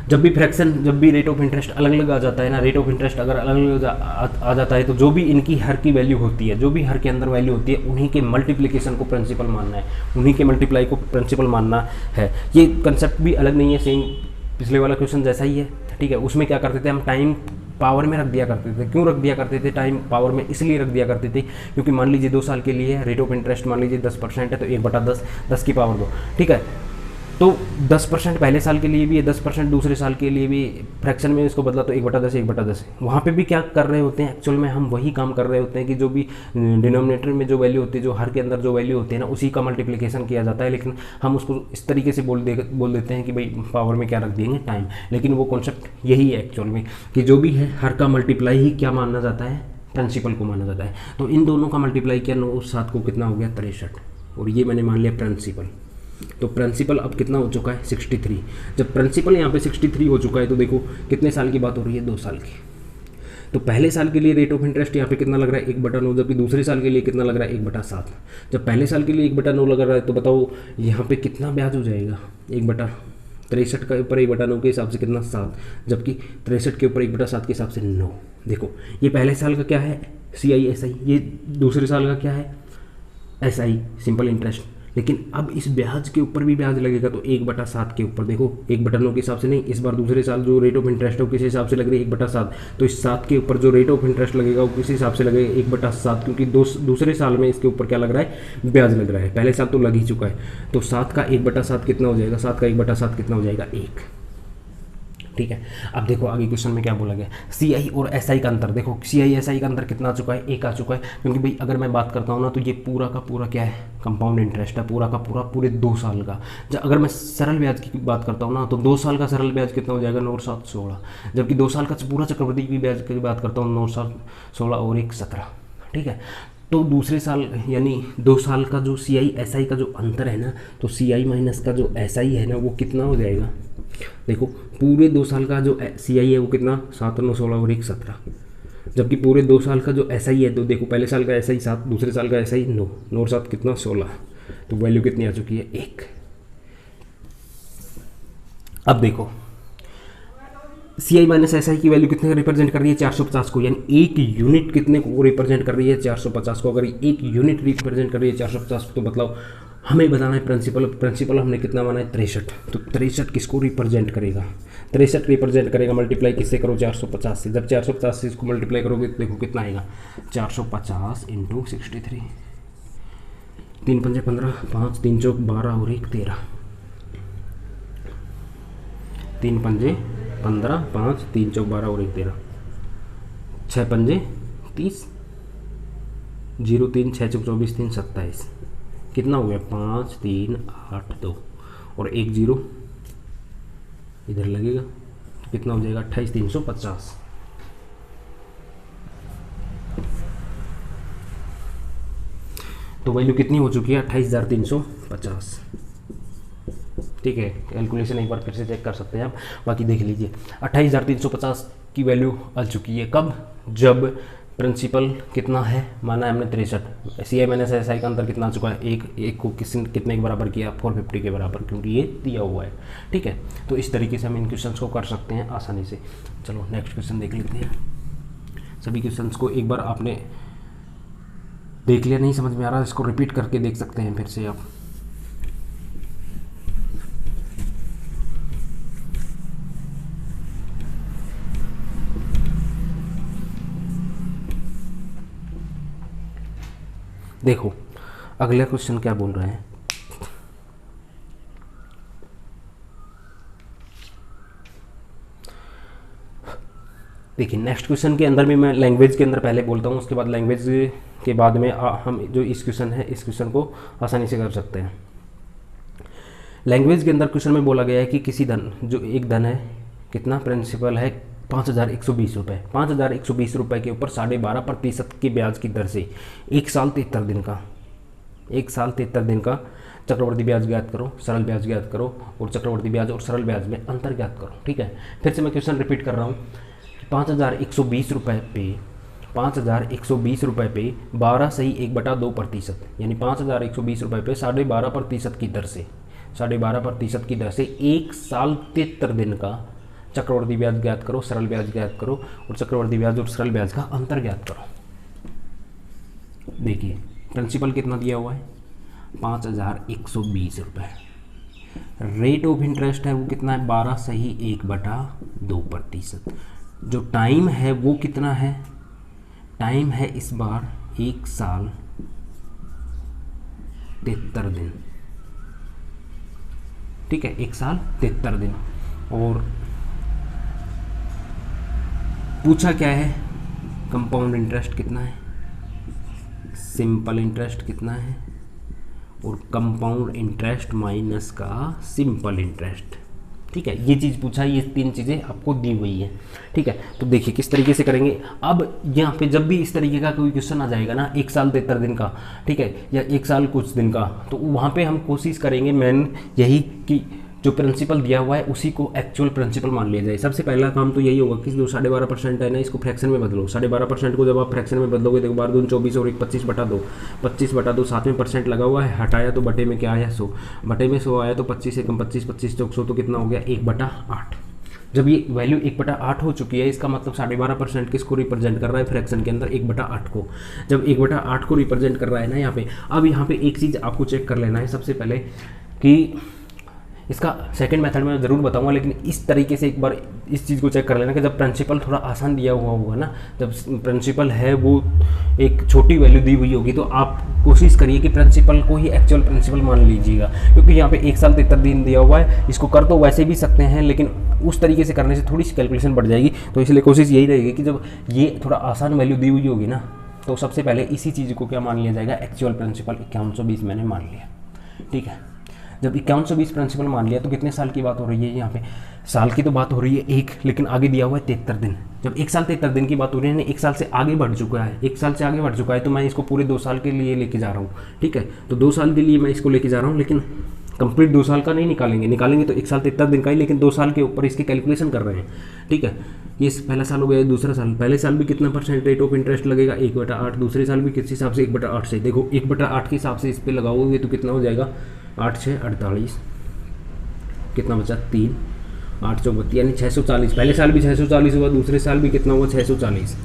जब भी फ्रैक्शन, जब भी रेट ऑफ इंटरेस्ट अलग अलग आ जाता है ना, रेट ऑफ इंटरेस्ट अगर अलग अलग आ जाता है तो जो भी इनकी हर की वैल्यू होती है, जो भी हर के अंदर वैल्यू होती है, उन्हीं के मल्टीप्लिकेशन को प्रिंसिपल मानना है, उन्हीं के मल्टीप्लाई को प्रिंसिपल मानना है। ये कंसेप्ट भी अलग नहीं है, सेम पिछले वाला क्वेश्चन जैसा ही है, ठीक है। उसमें क्या करते थे हम, टाइम पावर में रख दिया करते थे। क्यों रख दिया करते थे टाइम पावर में, इसलिए रख दिया करते थे क्योंकि मान लीजिए 2 साल के लिए रेट ऑफ इंटरेस्ट मान लीजिए 10% है तो 1/10, 10 की पावर 2, ठीक है। तो 10% पहले साल के लिए भी है, 10% दूसरे साल के लिए भी, फ्रैक्शन में इसको बदला तो 1/10 1/10 है। वहाँ पे भी क्या कर रहे होते हैं, एक्चुअल में हम वही काम कर रहे होते हैं कि जो भी डिनोमिनेटर में जो वैल्यू होती है, जो हर के अंदर जो वैल्यू होती है ना, उसी का मल्टीप्लिकेशन किया जाता है। लेकिन हम उसको इस तरीके से बोल देते हैं कि भाई पावर में क्या रख देंगे, टाइम। लेकिन वो कॉन्सेप्ट यही है एक्चुअल में कि जो भी है हर का मल्टीप्लाई ही क्या माना जाता है, प्रिंसिपल को माना जाता है। तो इन दोनों का मल्टीप्लाई किया 9 और 7 को कितना हो गया, 63, और ये मैंने मान लिया प्रिंसिपल। तो प्रिंसिपल अब कितना हो चुका है, 63। जब प्रिंसिपल यहाँ पे 63 हो चुका है तो देखो कितने साल की बात हो रही है, 2 साल की। तो पहले साल के लिए रेट ऑफ इंटरेस्ट यहाँ पे कितना लग रहा है, 1/9, जबकि दूसरे साल के लिए कितना लग रहा है, 1/7। जब पहले साल के लिए 1/9 लग रहा है तो बताओ यहाँ पे कितना ब्याज हो जाएगा, 1/63 के ऊपर 1/9 के हिसाब से कितना, 7, जबकि 63 के ऊपर 1/7 के हिसाब से 9। देखो ये पहले साल का क्या है, CISI, ये दूसरे साल का क्या है, SI, सिंपल इंटरेस्ट। लेकिन अब इस ब्याज के ऊपर भी ब्याज लगेगा तो 1/7 के ऊपर, देखो 1/9 के हिसाब से नहीं, इस बार दूसरे साल जो रेट ऑफ इंटरेस्ट है वो किस हिसाब से लग रही है, 1/7। तो इस 7 के ऊपर जो रेट ऑफ इंटरेस्ट लगेगा वो किस हिसाब से लगेगा, 1/7, क्योंकि दूसरे साल में इसके ऊपर क्या लग रहा है, ब्याज लग रहा है। पहले साल तो लग ही चुका है। तो 7 का 1/7 कितना हो जाएगा, 7 का 1/7 कितना हो जाएगा, 1, ठीक है। अब देखो आगे क्वेश्चन में क्या बोला गया, CI और SI का अंतर। देखो CI SI का अंतर कितना आ चुका है, 1 आ चुका है। क्योंकि भाई अगर मैं बात करता हूँ ना तो ये पूरा का पूरा क्या है, कंपाउंड इंटरेस्ट है, पूरा का पूरा पूरे 2 साल का। अगर मैं सरल ब्याज की बात करता हूँ ना तो 2 साल का सरल ब्याज कितना हो जाएगा, 9 और 7 16। जबकि 2 साल का पूरा चक्रवृद्धि की ब्याज की बात करता हूँ, 9 7 16 और 1 17, ठीक है। तो दूसरे साल यानी 2 साल का जो CI SI का जो अंतर है ना, तो CI माइनस का जो SI है ना वो कितना हो जाएगा। देखो पूरे 2 साल का जो CI है वो कितना, 7 9 16 और 1 17, जबकि पूरे 2 साल का जो SI है तो देखो पहले साल का SI 7, दूसरे साल का SI 9, 9 और 7 कितना, 16। तो वैल्यू कितनी आ चुकी है, 1। अब देखो CI माइनस SI की वैल्यू कितने को रिप्रेजेंट कर रही है, 450 को, यानी 1 यूनिट कितने को रिप्रेजेंट कर रही है, 450 को। अगर 1 यूनिट रिप्रेजेंट कर रही है 450 को, तो मतलब हमें बताना है प्रिंसिपल हमने कितना माना है, 63। तो 63 किसको रिप्रेजेंट करेगा, 63 रिप्रेजेंट करेगा। मल्टीप्लाई किससे करो, 450 से। जब 450 से इसको मल्टीप्लाई करोगे तो देखो कितना आएगा, 450 × 63, 3 5 15, 5 3 4 12 और 1 13, 3 पंजे 15, 5 3 चौक 12 और 1 13, 6 पंजे 30, 0 3 6 चौक 24, 3 27, कितना हो गया 5 3 8 2 और 1 0 इधर लगेगा, तो कितना हो जाएगा 28 350। तो वैल्यू कितनी हो चुकी है 28,350। ठीक है, कैलकुलेशन एक बार फिर से चेक कर सकते हैं आप, बाकी देख लीजिए 28,350 की वैल्यू आ चुकी है। कब? जब प्रिंसिपल कितना है, माना है हमने 63, सी आई माइनस एस आई का अंतर कितना आ चुका है, एक को कितने के बराबर किया 450 के बराबर, क्योंकि ये दिया हुआ है। ठीक है, तो इस तरीके से हम इन क्वेश्चंस को कर सकते हैं आसानी से। चलो नेक्स्ट क्वेश्चन देख लेते हैं। सभी क्वेश्चंस को एक बार आपने देख लिया, नहीं समझ में आ रहा इसको रिपीट करके देख सकते हैं फिर से आप। देखो अगला क्वेश्चन क्या बोल रहे हैं, देखिए नेक्स्ट क्वेश्चन के अंदर भी मैं लैंग्वेज के अंदर पहले बोलता हूँ, उसके बाद लैंग्वेज के बाद में हम जो इस क्वेश्चन है इस क्वेश्चन को आसानी से कर सकते हैं। लैंग्वेज के अंदर क्वेश्चन में बोला गया है कि किसी धन, जो एक धन है, कितना प्रिंसिपल है 5,120 रुपये, 5,120 रुपये के ऊपर 12.5% की ब्याज की दर से 1 साल 73 दिन का, 1 साल 73 दिन का चक्रवर्ती ब्याज ज्ञात करो, सरल ब्याज ज्ञात करो और चक्रवर्ती ब्याज और सरल ब्याज में अंतर ज्ञात करो। ठीक है, फिर से मैं क्वेश्चन रिपीट कर रहा हूँ। 5,120 रुपये पे 5,120 रुपये पे 12 सही 1/2%, यानी 5,120 रुपये पे 12.5% की दर से 12.5% की दर से 1 साल 73 दिन का चक्रवर्ती ब्याज ज्ञात करो, सरल ब्याज ज्ञात करो और चक्रवर्ती ब्याज और सरल ब्याज का अंतर ज्ञात करो। देखिए प्रिंसिपल कितना दिया हुआ है 5,120 रुपये, रेट ऑफ इंटरेस्ट है वो कितना है 12 सही 1/2%, जो टाइम है वो कितना है, टाइम है इस बार 1 साल 73 दिन। ठीक है, 1 साल 73 दिन। और पूछा क्या है, कंपाउंड इंटरेस्ट कितना है, सिंपल इंटरेस्ट कितना है और कंपाउंड इंटरेस्ट माइनस का सिंपल इंटरेस्ट। ठीक है, ये चीज़ पूछा, ये 3 चीज़ें आपको दी हुई है। ठीक है, तो देखिए किस तरीके से करेंगे। अब यहाँ पे जब भी इस तरीके का कोई क्वेश्चन आ जाएगा ना 1 साल 73 दिन का, ठीक है, या 1 साल कुछ दिन का, तो वहाँ पे हम कोशिश करेंगे मेन यही कि जो प्रिंसिपल दिया हुआ है उसी को एक्चुअल प्रिंसिपल मान लिया जाए। सबसे पहला काम तो यही होगा कि जो 12.5% है ना, इसको फ्रैक्शन में बदलो। 12.5% को जब आप फ्रैक्शन में बदलोगे तो 12 दूनी 24 और 1 25/2, 25/2 साथ में परसेंट लगा हुआ है, हटाया तो बटे में क्या आया 100, बटे में 100 आया तो 25 से कम 25, 25 चौक 100 तो कितना हो गया 1/8। जब ये वैल्यू 1/8 हो चुकी है, इसका मतलब 12.5% किसको रिप्रेजेंट कर रहा है फ्रैक्शन के अंदर 1/8 को। जब 1/8 को रिप्रेजेंट कर रहा है ना यहाँ पे, अब यहाँ पे एक चीज़ आपको चेक कर लेना है सबसे पहले कि इसका सेकंड मेथड में ज़रूर बताऊंगा, लेकिन इस तरीके से एक बार इस चीज़ को चेक कर लेना कि जब प्रिंसिपल थोड़ा आसान दिया हुआ होगा ना, जब प्रिंसिपल है वो एक छोटी वैल्यू दी हुई होगी, तो आप कोशिश करिए कि प्रिंसिपल को ही एक्चुअल प्रिंसिपल मान लीजिएगा, क्योंकि यहाँ पे 1 साल 73 दिन दिया हुआ है। इसको कर तो वैसे भी सकते हैं, लेकिन उस तरीके से करने से थोड़ी सी कैलकुलेशन बढ़ जाएगी, तो इसलिए कोशिश यही रहेगी कि जब ये थोड़ा आसान वैल्यू दी हुई होगी ना, तो सबसे पहले इसी चीज़ को क्या मान लिया जाएगा एक्चुअल प्रिंसिपल 5120 मैंने मान लिया। ठीक है, जब 5120 प्रिंसिपल मान लिया तो कितने साल की बात हो रही है, यहाँ पे साल की तो बात हो रही है 1, लेकिन आगे दिया हुआ है 73 दिन। जब 1 साल 73 दिन की बात हो रही है, 1 साल से आगे बढ़ चुका है, 1 साल से आगे बढ़ चुका है, तो मैं इसको पूरे 2 साल के लिए लेके जा रहा हूँ। ठीक है, तो 2 साल के लिए मैं इसको लेके जा रहा हूँ, लेकिन कंप्लीट 2 साल का नहीं निकालेंगे तो 1 साल 73 दिन का ही, लेकिन 2 साल के ऊपर इसकी कैलकुलेशन कर रहे हैं। ठीक है, ये पहला साल हो गया, दूसरा साल, पहले साल भी कितना परसेंट रेट ऑफ इंटरेस्ट लगेगा 1/8, दूसरे साल भी किस हिसाब से 1/8 से, देखो 1/8 के हिसाब से इस पर लगाओगे तो कितना हो जाएगा 8 6 48, कितना बचा 3, 8 चौक 32, यानी 640। पहले साल भी 640 हुआ, दूसरे साल भी कितना हुआ 640।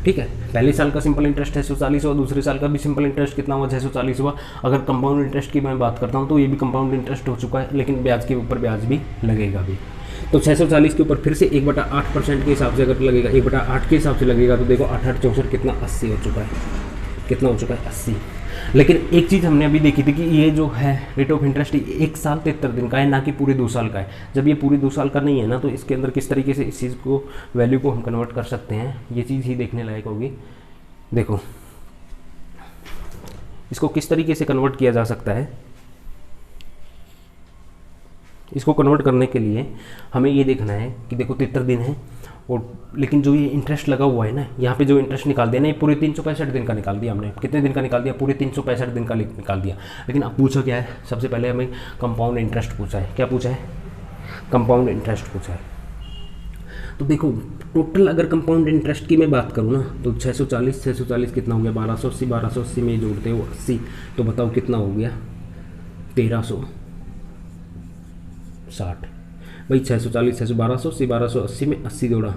ठीक है, पहले साल का सिंपल इंटरेस्ट 640 हुआ, दूसरे साल का भी सिंपल इंटरेस्ट कितना हुआ 640 हुआ। अगर कंपाउंड इंटरेस्ट की मैं बात करता हूँ तो ये भी कंपाउंड इंटरेस्ट हो चुका है, लेकिन ब्याज के ऊपर ब्याज भी लगेगा भी। तो 640 के ऊपर फिर से 1/8% के हिसाब से अगर लगेगा, 1/8 के हिसाब से लगेगा तो देखो 8 8 64 कितना 80 हो चुका है, कितना हो चुका है 80। लेकिन एक चीज़ हमने अभी देखी थी कि ये जो है रेट ऑफ इंटरेस्ट 1 साल 73 दिन का है, ना कि पूरे 2 साल का है। जब ये पूरे 2 साल का नहीं है ना, तो इसके अंदर किस तरीके से इस चीज़ को वैल्यू को हम कन्वर्ट कर सकते हैं, ये चीज़ ही देखने लायक होगी। देखो इसको किस तरीके से कन्वर्ट किया जा सकता है। इसको कन्वर्ट करने के लिए हमें ये देखना है कि देखो 73 दिन है, और लेकिन जो ये इंटरेस्ट लगा हुआ है ना, यहाँ पे जो इंटरेस्ट निकाल दिया ना, ये पूरे 365 दिन का निकाल दिया हमने। कितने दिन का निकाल दिया? पूरे 365 दिन का निकाल दिया। लेकिन अब पूछा क्या है, सबसे पहले हमें कंपाउंड इंटरेस्ट पूछा है। क्या पूछा है? कंपाउंड इंटरेस्ट पूछा है। तो देखो टोटल अगर कंपाउंड इंटरेस्ट की मैं बात करूँ ना, तो 640 कितना हो गया? 1280, 1280 में जोड़ते हो 80, तो बताओ कितना हो गया? 1360। भाई 640 1280 1280 में 80 जोड़ा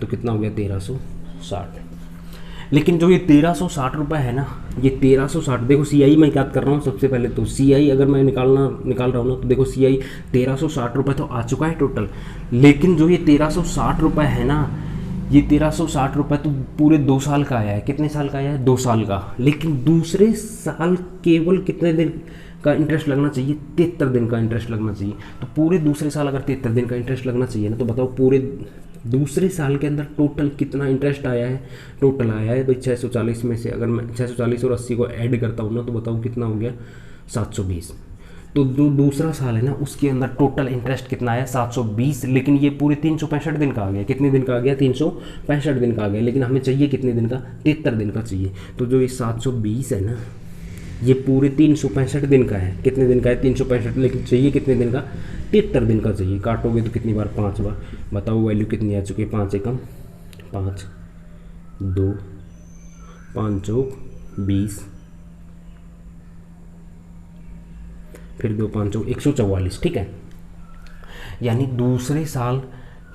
तो कितना हो गया? 1360। लेकिन जो ये 1360 रुपये है ना, ये 1360, देखो CI मैं याद कर रहा हूँ सबसे पहले। तो CI अगर मैं निकाल रहा हूँ ना, तो देखो CI 1360 रुपये तो आ चुका है टोटल। लेकिन जो ये 1360 रुपये है ना, ये 1360 रुपये तो पूरे 2 साल का आया है। कितने साल का आया है? 2 साल का। लेकिन दूसरे साल केवल कितने दिन का इंटरेस्ट लगना चाहिए? 73 दिन का इंटरेस्ट लगना चाहिए। तो पूरे दूसरे साल अगर 73 दिन का इंटरेस्ट लगना चाहिए ना, तो बताओ पूरे दूसरे साल के अंदर टोटल कितना इंटरेस्ट आया है? टोटल आया है भाई 640 में से अगर मैं 640 और 80 को ऐड करता हूँ ना, तो बताओ कितना हो गया? 720। तो जो दूसरा साल है ना, उसके अंदर टोटल इंटरेस्ट कितना आया? 720। लेकिन ये पूरे 365 दिन का आ गया। कितने दिन का आ गया? 365 दिन का आ गया। लेकिन हमें चाहिए कितने दिन का? 73 दिन का चाहिए। तो जो ये 720 है ना, ये पूरे 365 दिन का है। कितने दिन का है? 365। लेकिन चाहिए कितने दिन का? 73 दिन का चाहिए। काटोगे तो कितनी बार? 5 बार। बताओ वैल्यू कितनी आ चुकी है? 5 एकम 5, 2 5 चौक 20, फिर 2 5 चौक 144। ठीक है, यानी दूसरे साल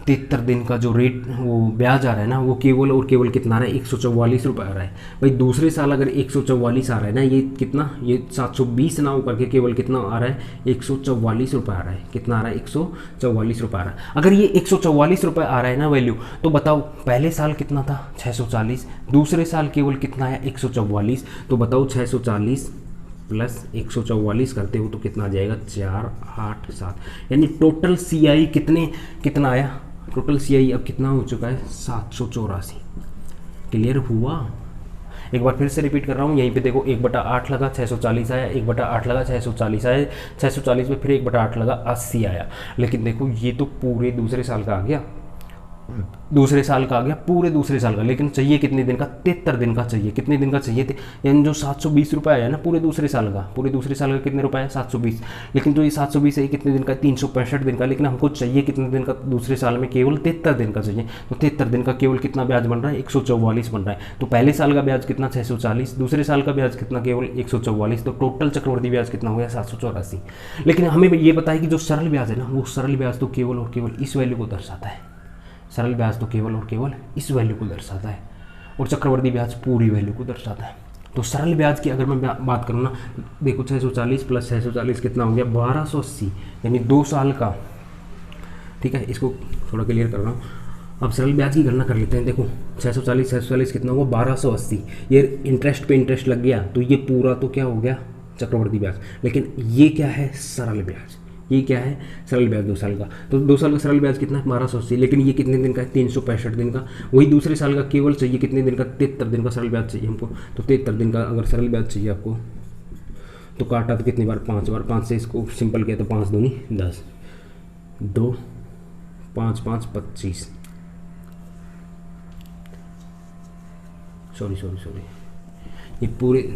73 दिन का जो रेट वो ब्याज आ रहा है ना, वो केवल और केवल कितना आ रहा है? 144 रुपये आ रहा है। भाई दूसरे साल अगर 144 आ रहा है ना, ये कितना? ये 720 ना होकर के केवल कितना आ रहा है? 144 रुपये आ रहा है। कितना आ रहा है? 144 रुपये आ रहा है। अगर ये 144 रुपये आ रहा है ना वैल्यू, तो बताओ पहले साल कितना था? 640। दूसरे साल केवल कितना आया? 144। तो बताओ 640 प्लस 144 करते हो तो कितना आ जाएगा? 487। यानी टोटल CI कितना आया? टोटल CI अब कितना हो चुका है? 784। क्लियर हुआ? एक बार फिर से रिपीट कर रहा हूँ। यहीं पे देखो 1/8 लगा 640 आया, 1/8 लगा 640 आया, 640 में फिर 1/8 लगा 80 आया। लेकिन देखो ये तो पूरे दूसरे साल का आ गया, दूसरे साल का आ गया, पूरे दूसरे साल का। लेकिन चाहिए कितने दिन का? 73 दिन का चाहिए। कितने दिन का चाहिए थे? यानी जो 720 रुपये आया ना पूरे दूसरे साल का, पूरे दूसरे साल का कितने रुपये है? 720। लेकिन जो ये 720 है कितने दिन का? 365 दिन का। लेकिन हमको चाहिए कितने दिन का? दूसरे साल में केवल 73 दिन का चाहिए। तो 73 दिन का केवल कितना ब्याज बन रहा है? 144 बन रहा है। तो पहले साल का ब्याज कितना? 640। दूसरे साल का ब्याज कितना? केवल 144। तो टोटल चक्रवर्ती ब्याज कितना हो गया? 784। लेकिन हमें ये पता है कि जो सरल ब्याज है ना, वो सरल ब्याज तो केवल और केवल इस वैल्यू को दर्शाता है। सरल ब्याज तो केवल और केवल इस वैल्यू को दर्शाता है, और चक्रवर्ती ब्याज पूरी वैल्यू को दर्शाता है। तो सरल ब्याज की अगर मैं बात करूँ ना, देखो 640 प्लस 640 कितना हो गया? 1280, यानी 2 साल का। ठीक है, इसको थोड़ा क्लियर कर रहा हूँ। अब सरल ब्याज की गणना कर लेते हैं। देखो 640 कितना हुआ? 1280। ये इंटरेस्ट पे इंटरेस्ट लग गया, तो ये पूरा तो क्या हो गया? चक्रवर्ती ब्याज। लेकिन ये क्या है? सरल ब्याज। ये क्या है? सरल ब्याज 2 साल का। तो 2 साल का सरल ब्याज कितना है? 1280। लेकिन ये कितने दिन का है? 365 दिन का। वही दूसरे साल का केवल चाहिए कितने दिन का? 73 दिन का सरल ब्याज चाहिए हमको। तो 73 दिन का अगर सरल ब्याज चाहिए आपको, तो काटा तो कितनी बार? 5 बार। 5 से इसको सिंपल किया तो 5 दूनी 10, 2 5 5 25। सॉरी ये पूरे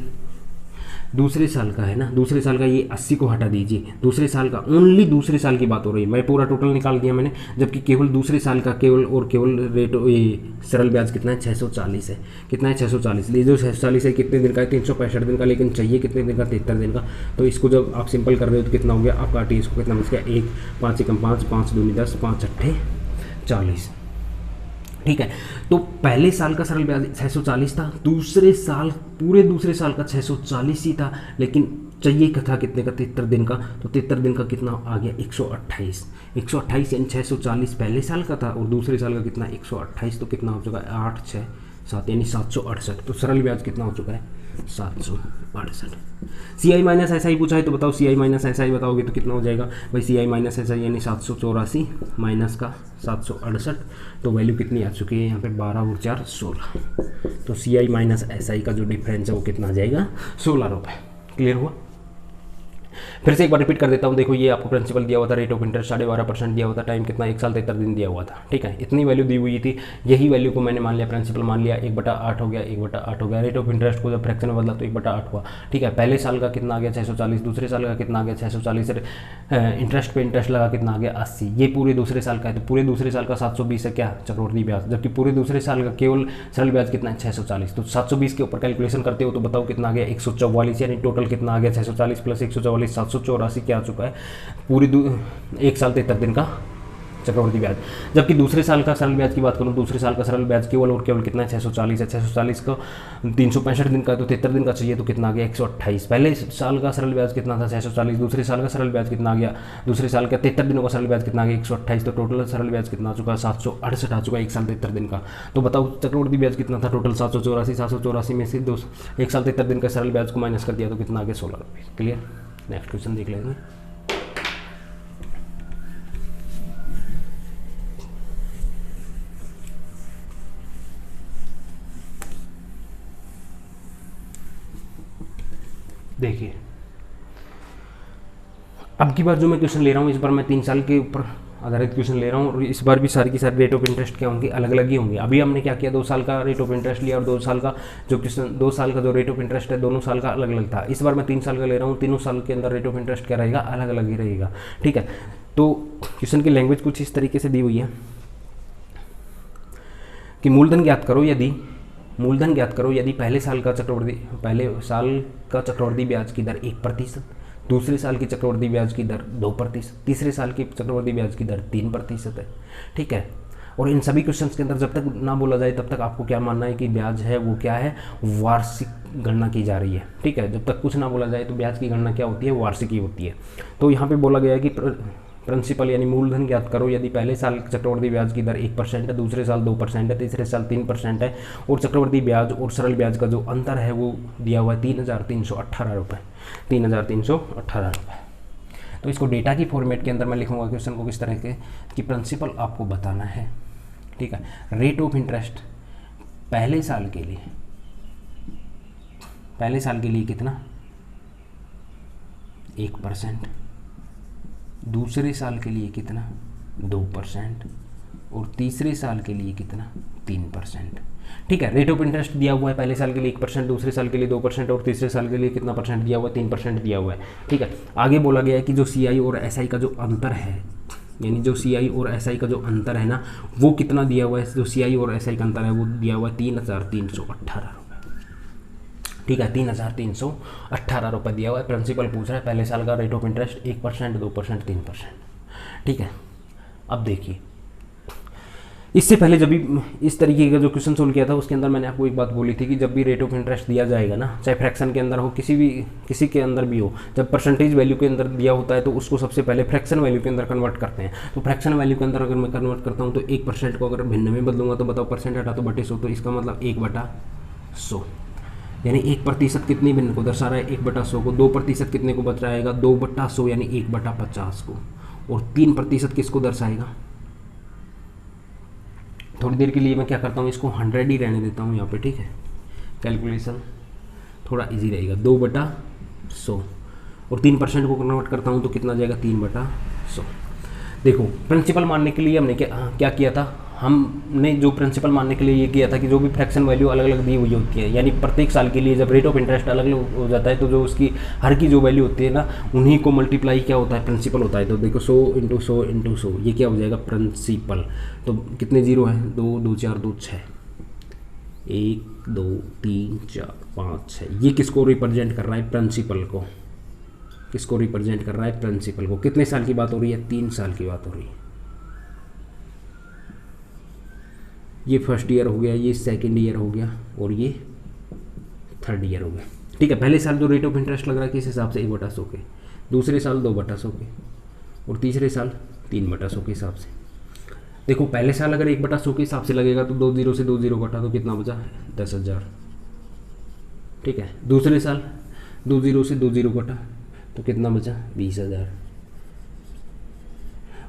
दूसरे साल का है ना, दूसरे साल का। ये 80 को हटा दीजिए, दूसरे साल का, ओनली दूसरे साल की बात हो रही है। मैं पूरा टोटल निकाल दिया मैंने, जबकि केवल दूसरे साल का केवल और केवल रेट ये सरल ब्याज कितना है? 640 है। कितना है? 640। ये जो 640 है कितने दिन का है? 365 दिन का। लेकिन चाहिए कितने दिन का? 73 दिन का। तो इसको जब आप सिंपल कर रहे हो तो कितना हो गया? आप काटिए इसको, कितना बच गया? 1 5 एकम 5, 5 दूनी 10, 5 अट्ठे 40। ठीक है, तो पहले साल का सरल ब्याज 640 था, दूसरे साल पूरे दूसरे साल का 640 ही था। लेकिन चाहिए था कितने का? 73 दिन का। तो 73 दिन का कितना आ गया? 128। 128 यानी 640 पहले साल का था, और दूसरे साल का कितना? 128। तो कितना हो चुका है? 8 6 7 यानी 768। तो सरल ब्याज कितना हो चुका है? 768। सी आई माइनस ऐसा ही पूछा है तो बताओ सी आई माइनस ऐसा ही बताओगे तो कितना हो जाएगा भाई, सी आई माइनस ऐसा यानी 784 माइनस का 768, तो वैल्यू कितनी आ चुकी है यहाँ पे 12 और 4 16। तो सी आई माइनस एस आई का जो डिफरेंस है वो कितना आ जाएगा 16 रुपये। क्लियर हुआ? फिर से एक बार रिपीट कर देता हूँ। देखो ये आपको प्रिंसिपल दिया हुआ था, रेट ऑफ इंटरेस्ट 12.5% दिया हुआ था, टाइम कितना 1 साल 73 दिन दिया हुआ था। ठीक है, इतनी वैल्यू दी हुई थी, यही वैल्यू को मैंने मान लिया प्रिंसिपल मान लिया, 1/8 हो गया, 1/8 हो गया। रेट ऑफ इंटरेस्ट को जब फ्रैक्शन में बदला तो 1/8 हुआ। ठीक है, पहले साल का कितना आ गया 640, दूसरे साल का कितना आ गया 640, इंटरेस्ट पे इंटरेस्ट लगा कितना आ गया 80। ये पूरे दूसरे साल का है, तो पूरे दूसरे साल का 720 है क्या चक्रवृद्धि ब्याज, जबकि पूरे दूसरे साल का केवल सरल ब्याज कितना है 640। तो 720 के ऊपर कैलकुलेशन करते हो तो बताओ कितना आ गया 144, यानी टोटल कितना आ गया 640 प्लस 144 784 क्या आ चुका है पूरी 1 साल 73 दिन का चक्रवृद्धि ब्याज। जबकि दूसरे साल का सरल ब्याज की बात करूँ, दूसरे साल का सरल ब्याज केवल और केवल कितना है 640 है। 640 का 365 दिन का तो 73 दिन का चाहिए तो कितना आ गया 128। पहले साल का सरल ब्याज कितना था 640, दूसरे साल का सरल ब्याज कितना आ गया, दूसरे साल का 73 दिनों का सरल ब्याज कितना आ गया 128। तो टोटल सरल ब्याज कितना आ चुका है 768 आ चुका है 1 साल 73 दिन का। तो बताओ चक्रवृद्धि ब्याज कितना था टोटल 784 में से 1 साल 73 दिन का सरल ब्याज को माइनस कर दिया तो कितना आ गया 16 रुपये। क्लियर? नेक्स्ट क्वेश्चन देख लेंगे। देखिए अब की बार जो मैं क्वेश्चन ले रहा हूँ, इस बार मैं 3 साल के ऊपर आधारित क्वेश्चन ले रहा हूँ और इस बार भी सारी की सारी रेट ऑफ इंटरेस्ट क्या होंगी, अलग अलग ही होंगी। अभी हमने क्या किया 2 साल का रेट ऑफ इंटरेस्ट लिया और 2 साल का जो क्वेश्चन 2 साल का जो रेट ऑफ इंटरेस्ट है दोनों साल का अलग अलग था। इस बार मैं 3 साल का ले रहा हूँ, तीनों साल के अंदर रेट ऑफ इंटरेस्ट क्या रहेगा अलग अलग ही रहेगा। ठीक है, तो क्वेश्चन की लैंग्वेज कुछ इस तरीके से दी हुई है कि मूलधन ज्ञात करो यदि पहले साल का चक्रवृद्धि ब्याज की दर 1%, दूसरे साल की चक्रवृद्धि ब्याज की दर 2%, तीसरे साल की चक्रवृद्धि ब्याज की दर 3% है। ठीक है, और इन सभी क्वेश्चंस के अंदर जब तक ना बोला जाए तब तक आपको क्या मानना है कि ब्याज है वो क्या है वार्षिक गणना की जा रही है। ठीक है, जब तक कुछ ना बोला जाए तो ब्याज की गणना क्या होती है वार्षिक ही होती है। तो यहाँ पे बोला गया है कि प्रिंसिपल यानी मूलधन ज्ञात करो यदि पहले साल चक्रवृद्धि ब्याज की दर 1% है, दूसरे साल 2% है, तीसरे साल 3% है और चक्रवृद्धि ब्याज और सरल ब्याज का जो अंतर है वो दिया हुआ है 3,318 रुपये। 3,318 रुपये। तो इसको डेटा की फॉर्मेट के अंदर मैं लिखूंगा क्वेश्चन को किस तरह के कि प्रिंसिपल आपको बताना है। ठीक है, रेट ऑफ इंटरेस्ट पहले साल के लिए कितना 1%, दूसरे साल के लिए कितना 2% और तीसरे साल के लिए कितना 3%। ठीक है, रेट ऑफ इंटरेस्ट दिया हुआ है पहले साल के लिए 1%, दूसरे साल के लिए 2% और तीसरे साल के लिए कितना परसेंट दिया हुआ है 3% दिया हुआ है। ठीक है, आगे बोला गया है कि जो CI और SI का जो अंतर है, यानी जो CI और SI का जो अंतर है ना वो कितना दिया हुआ है, जो CI और SI का अंतर है वो दिया हुआ है 3,318 रुपये। ठीक है, 3,318 रुपये दिया हुआ है। प्रिंसिपल पूछ रहा है पहले साल का रेट ऑफ इंटरेस्ट 1%, 2%, 3%। ठीक है, अब देखिए इससे पहले जब भी इस तरीके का जो क्वेश्चन सोल्व किया था उसके अंदर मैंने आपको एक बात बोली थी कि जब भी रेट ऑफ इंटरेस्ट दिया जाएगा ना, चाहे फ्रैक्शन के अंदर हो किसी के अंदर भी हो, जब परसेंटेज वैल्यू के अंदर दिया होता है तो उसको सबसे पहले फ्रैक्शन वैल्यू के अंदर कन्वर्ट करते हैं। तो फ्रैक्शन वैल्यू के अंदर अगर मैं कन्वर्ट करता हूँ तो 1% को अगर भिन्न में बदलूंगा तो बताओ परसेंट हटा तो बटे 100, तो इसका मतलब 1/100 यानी 1% कितनी भिन्न को दर्शा रहा है 1/100 को, 2% कितने को बच रहेगा 2/100 यानी 1/50 को, और 3% किसको दर्शाएगा। थोड़ी देर के लिए मैं क्या करता हूँ इसको 100 ही रहने देता हूँ यहाँ पे। ठीक है, कैलकुलेशन थोड़ा इजी रहेगा। 2/100 और 3% को कन्वर्ट करता हूँ तो कितना जाएगा 3/100। देखो प्रिंसिपल मानने के लिए हमने क्या किया था, हमने जो प्रिंसिपल मानने के लिए ये किया था कि जो भी फ्रैक्शन वैल्यू अलग अलग दी हुई होती है, यानी प्रत्येक साल के लिए जब रेट ऑफ इंटरेस्ट अलग अलग हो जाता है तो जो उसकी हर की जो वैल्यू होती है ना उन्हीं को मल्टीप्लाई क्या होता है प्रिंसिपल होता है। तो देखो 100 × 100 × 100 ये क्या हो जाएगा प्रिंसिपल। तो कितने जीरो हैं 2 2 4 2 6, 1 2 3 4 5 6। ये किसको रिप्रेजेंट कर रहा है प्रिंसिपल को, किसको रिप्रेजेंट कर रहा है प्रिंसिपल को। कितने साल की बात हो रही है 3 साल की बात हो रही है। ये फर्स्ट ईयर हो गया, ये सेकंड ईयर हो गया और ये थर्ड ईयर हो गया। ठीक है, पहले साल जो रेट ऑफ इंटरेस्ट लग रहा है किस हिसाब से 1/100 के, दूसरे साल 2/100 के और तीसरे साल 3/100 के हिसाब से। देखो पहले साल अगर 1/100 के हिसाब से लगेगा तो 2 0 से 2 0 कटा तो कितना बचा 10,000। ठीक है। दूसरे साल 20 से 20 कटा तो कितना बचा 20,000,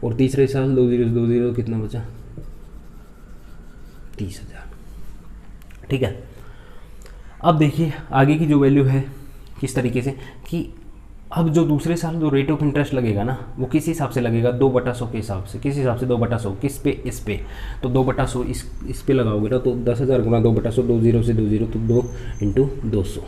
और तीसरे साल 20 से 20 कितना बचा 30,000, ठीक है। अब देखिए आगे की जो वैल्यू है किस तरीके से कि अब जो दूसरे साल जो रेट ऑफ इंटरेस्ट लगेगा ना वो किस हिसाब से लगेगा 2/100 के हिसाब से। किस हिसाब से 2/100 किस पे, इस पे, तो 2/100 इस पे लगाओगे ना तो 10,000 गुना 2/100, 20 से 20 तो 2 × 200,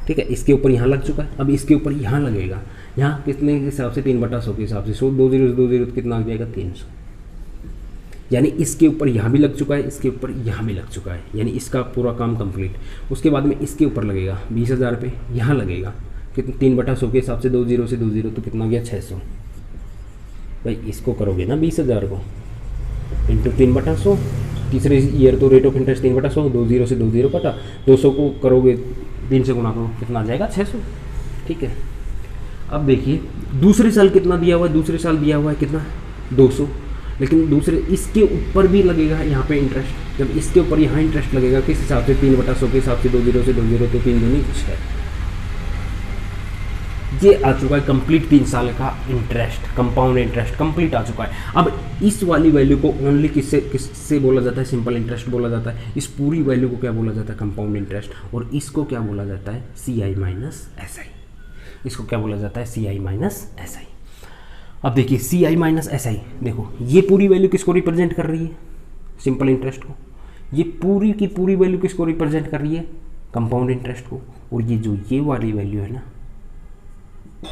ठीक है। इसके ऊपर यहाँ लग चुका है, अब इसके ऊपर यहाँ लगेगा, यहाँ कितने के हिसाब से 3/100 के हिसाब से, 20 से 20 कितना आ जाएगा 300, यानी इसके ऊपर यहाँ भी लग चुका है, इसके ऊपर यहाँ भी लग चुका है, यानी इसका पूरा काम कंप्लीट। उसके बाद में इसके ऊपर लगेगा 20,000 पे, यहाँ लगेगा कितना 3/100 के हिसाब से 20 से 20 तो कितना गया 600। भाई इसको करोगे ना 20,000 को इंटू 3/100, तीसरे ईयर तो रेट ऑफ इंटरेस्ट 3/100, 20 से 20 कटा, 200 को करोगे 3 से गुना करो कितना आ जाएगा 600, ठीक है। अब देखिए दूसरे साल कितना दिया हुआ है, दूसरे साल दिया हुआ है कितना 200, लेकिन दूसरे इसके ऊपर भी लगेगा यहाँ पे इंटरेस्ट। जब इसके ऊपर यहाँ इंटरेस्ट लगेगा किस हिसाब से 3/100 के हिसाब से 20 से 20 तो 3 दूनी 6, ये आ चुका है कंप्लीट 3 साल का इंटरेस्ट, कंपाउंड इंटरेस्ट कंप्लीट आ चुका है। अब इस वाली वैल्यू को ओनली किससे बोला जाता है, सिंपल इंटरेस्ट बोला जाता है। इस पूरी वैल्यू को क्या बोला जाता है, कंपाउंड इंटरेस्ट, और इसको क्या बोला जाता है CI माइनस SI। इसको क्या बोला जाता है CI माइनस SI। अब देखिए CI माइनस SI, देखो ये पूरी वैल्यू किसको रिप्रेजेंट कर रही है, सिंपल इंटरेस्ट को। ये पूरी की पूरी वैल्यू किसको रिप्रेजेंट कर रही है, कंपाउंड इंटरेस्ट को। और ये जो ये वाली वैल्यू है ना,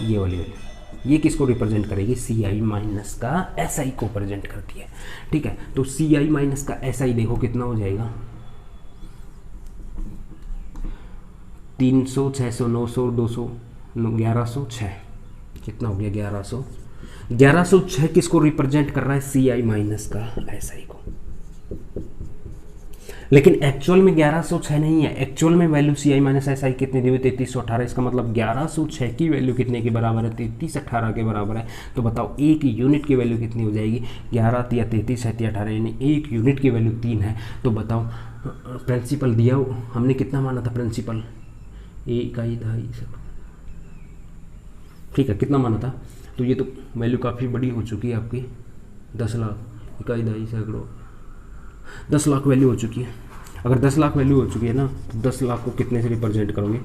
ये वाली वैल्यू ये किसको रिप्रेजेंट करेगी, CI माइनस का SI को रिप्रेजेंट करती है, ठीक है। तो CI माइनस का SI देखो कितना हो जाएगा 300, 600, 900, 200, 1106, कितना हो गया 1106 किसको रिप्रेजेंट कर रहा है, CI माइनस का SI को। लेकिन एक्चुअल में 1106 नहीं है, एक्चुअल में वैल्यू CI माइनस SI कितनी दी हुई 3318। इसका मतलब 1106 की वैल्यू कितने के बराबर है, 3318 के बराबर है। तो बताओ एक यूनिट की वैल्यू कितनी हो जाएगी, 11 या 33 है 18, यानी एक यूनिट की वैल्यू 3 है। तो बताओ प्रिंसिपल दिया हमने कितना माना था, प्रिंसिपल 1/2, ठीक है, कितना माना था। तो ये तो वैल्यू काफ़ी बड़ी हो चुकी है आपकी, 10 लाख, 1/2 सैकड़ों, 10 लाख वैल्यू हो चुकी है। अगर 10 लाख वैल्यू हो चुकी है ना तो 10 लाख को कितने से रिप्रेजेंट करोगे,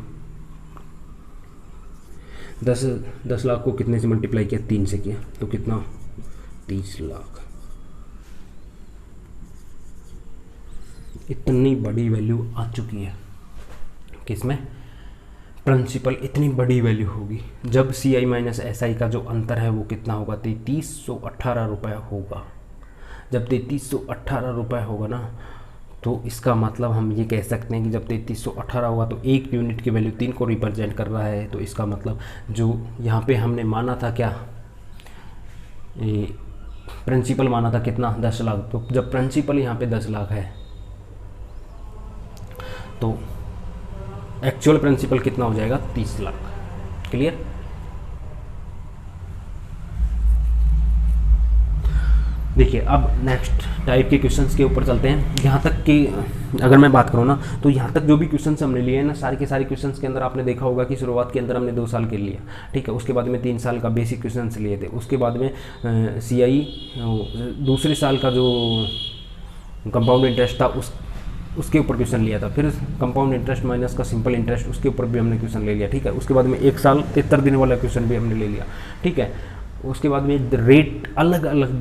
10 लाख को कितने से मल्टीप्लाई किया, 3 से किया तो कितना 30 लाख। इतनी बड़ी वैल्यू आ चुकी है किसमें, प्रिंसिपल। इतनी बड़ी वैल्यू होगी जब CI माइनस SI का जो अंतर है वो कितना होगा, 3318 रुपये होगा। जब 3318 रुपये होगा ना तो इसका मतलब हम ये कह सकते हैं कि जब 3318 होगा तो एक यूनिट की वैल्यू 3 को रिप्रेजेंट कर रहा है। तो इसका मतलब जो यहाँ पे हमने माना था क्या, प्रिंसिपल माना था कितना 10 लाख, तो जब प्रिंसिपल यहाँ पे 10 लाख है तो एक्चुअल प्रिंसिपल कितना हो जाएगा 30 लाख। क्लियर। देखिए अब नेक्स्ट टाइप के क्वेश्चंस के ऊपर चलते हैं। यहाँ तक कि अगर मैं बात करूँ ना तो यहाँ तक जो भी क्वेश्चंस हमने लिए हैं ना, सारे के सारे क्वेश्चंस के अंदर आपने देखा होगा कि शुरुआत के अंदर हमने 2 साल के लिया, ठीक है। उसके बाद में 3 साल का बेसिक क्वेश्चंस लिए थे। उसके बाद में CI दूसरे साल का जो कंपाउंड इंटरेस्ट था उसके ऊपर क्वेश्चन लिया था। फिर कंपाउंड इंटरेस्ट माइनस का सिंपल इंटरेस्ट, उसके ऊपर भी हमने क्वेश्चन ले लिया, ठीक है। उसके बाद में 1 साल 73 दिन वाला क्वेश्चन भी हमने ले लिया, ठीक है। उसके बाद में रेट अलग अलग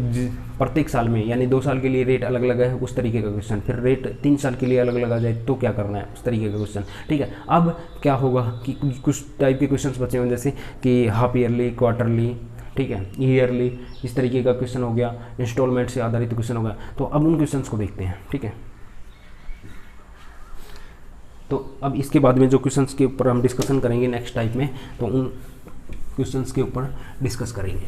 प्रत्येक साल में, यानी 2 साल के लिए रेट अलग अलग है उस तरीके का क्वेश्चन, फिर रेट 3 साल के लिए अलग अलग आ जाए तो क्या करना है उस तरीके का क्वेश्चन, ठीक है। अब क्या होगा कि कुछ टाइप के क्वेश्चन बचे हुए जैसे कि हाफ ईयरली, क्वार्टरली, ठीक है, ईयरली, इस तरीके का क्वेश्चन हो गया, इंस्टॉलमेंट से आधारित क्वेश्चन हो गया। तो अब उन क्वेश्चन को देखते हैं, ठीक है। तो अब इसके बाद में जो क्वेश्चंस के ऊपर हम डिस्कशन करेंगे नेक्स्ट टाइप में, तो उन क्वेश्चंस के ऊपर डिस्कस करेंगे।